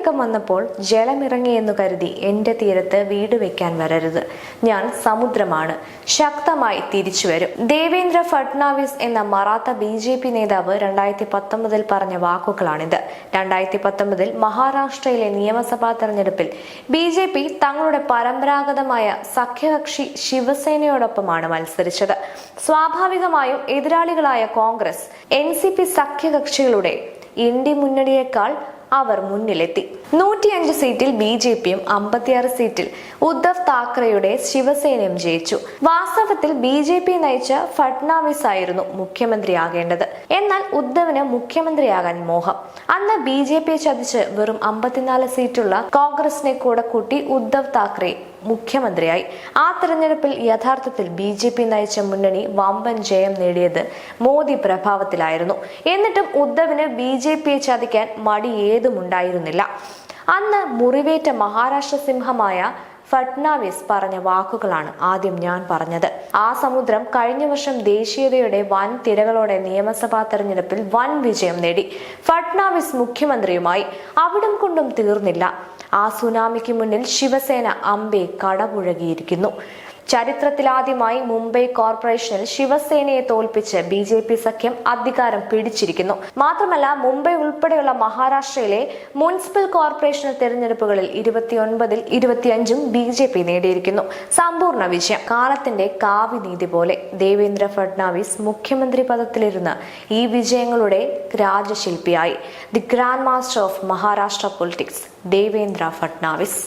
നീരൊഴുക്കം വന്നപ്പോൾ ജലമിറങ്ങിയെന്നു കരുതി എന്റെ തീരത്ത് വീട് വെക്കാൻ വരരുത്. ഞാൻ സമുദ്രമാണ്, ശക്തമായി തിരിച്ചുവരും. ദേവേന്ദ്ര ഫഡ്നാവിസ് എന്ന മറാത്ത BJP നേതാവ് 2019 പറഞ്ഞ വാക്കുകളാണിത്. 2019 മഹാരാഷ്ട്രയിലെ നിയമസഭാ തെരഞ്ഞെടുപ്പിൽ BJP തങ്ങളുടെ പരമ്പരാഗതമായ സഖ്യകക്ഷി ശിവസേനയോടൊപ്പമാണ് മത്സരിച്ചത്. സ്വാഭാവികമായും എതിരാളികളായ കോൺഗ്രസ്, NCP സഖ്യകക്ഷികളുടെ ഇന്ത്യ മുന്നണിയേക്കാൾ അവർ മുന്നിലെത്തി. 105 സീറ്റിൽ BJPയും 56 സീറ്റിൽ ഉദ്ധവ് താക്കറെയുടെ ശിവസേനയും ജയിച്ചു. വാസ്തവത്തിൽ BJP നയിച്ച ഫഡ്നാവിസ് ആയിരുന്നു മുഖ്യമന്ത്രിയാകേണ്ടത്. എന്നാൽ ഉദ്ധവിന് മുഖ്യമന്ത്രിയാകാൻ മോഹം. അന്ന് BJP ചതിച്ച് വെറും 54 സീറ്റുള്ള കോൺഗ്രസിനെ കൂടെ കൂട്ടി ഉദ്ധവ് താക്കറെ മുഖ്യമന്ത്രിയായി. ആ തെരഞ്ഞെടുപ്പിൽ യഥാർത്ഥത്തിൽ BJP നയിച്ച മുന്നണി വമ്പൻ ജയം നേടിയത് മോദി പ്രഭാവത്തിലായിരുന്നു. എന്നിട്ടും ഉദ്ധവിന് BJPയെ ചതിക്കാൻ മടി ഏതുമുണ്ടായിരുന്നില്ല. അന്ന് മുറിവേറ്റ മഹാരാഷ്ട്ര സിംഹമായ ഫഡ്നാവിസ് പറഞ്ഞ വാക്കുകളാണ് ആദ്യം ഞാൻ പറഞ്ഞത്. ആ സമുദ്രം കഴിഞ്ഞ വർഷം ദേശീയതയുടെ വൻ തിരകളോടെ നിയമസഭാ തെരഞ്ഞെടുപ്പിൽ വൻ വിജയം നേടി. ഫഡ്നാവിസ് മുഖ്യമന്ത്രിയുമായി. അവിടം കൊണ്ടും തീർന്നില്ല. ആ സുനാമിക്ക് മുന്നിൽ ശിവസേന അമ്പെ കടപുഴകിയിരിക്കുന്നു. ചരിത്രത്തിലാദ്യമായി മുംബൈ കോർപ്പറേഷനിൽ ശിവസേനയെ തോൽപ്പിച്ച് BJP സഖ്യം അധികാരം പിടിച്ചിരിക്കുന്നു. മാത്രമല്ല, മുംബൈ ഉൾപ്പെടെയുള്ള മഹാരാഷ്ട്രയിലെ മുനിസിപ്പൽ കോർപ്പറേഷൻ തെരഞ്ഞെടുപ്പുകളിൽ 29ൽ 25ഉം BJP നേടിയിരിക്കുന്നു. സമ്പൂർണ്ണ വിജയം. കാലത്തിന്റെ കാവ്യനീതി പോലെ ദേവേന്ദ്ര ഫഡ്നാവിസ് മുഖ്യമന്ത്രി പദത്തിലിരുന്ന് ഈ വിജയങ്ങളുടെ രാജശില്പിയായി. The grand master of Maharashtra politics, Devendra Fadnavis.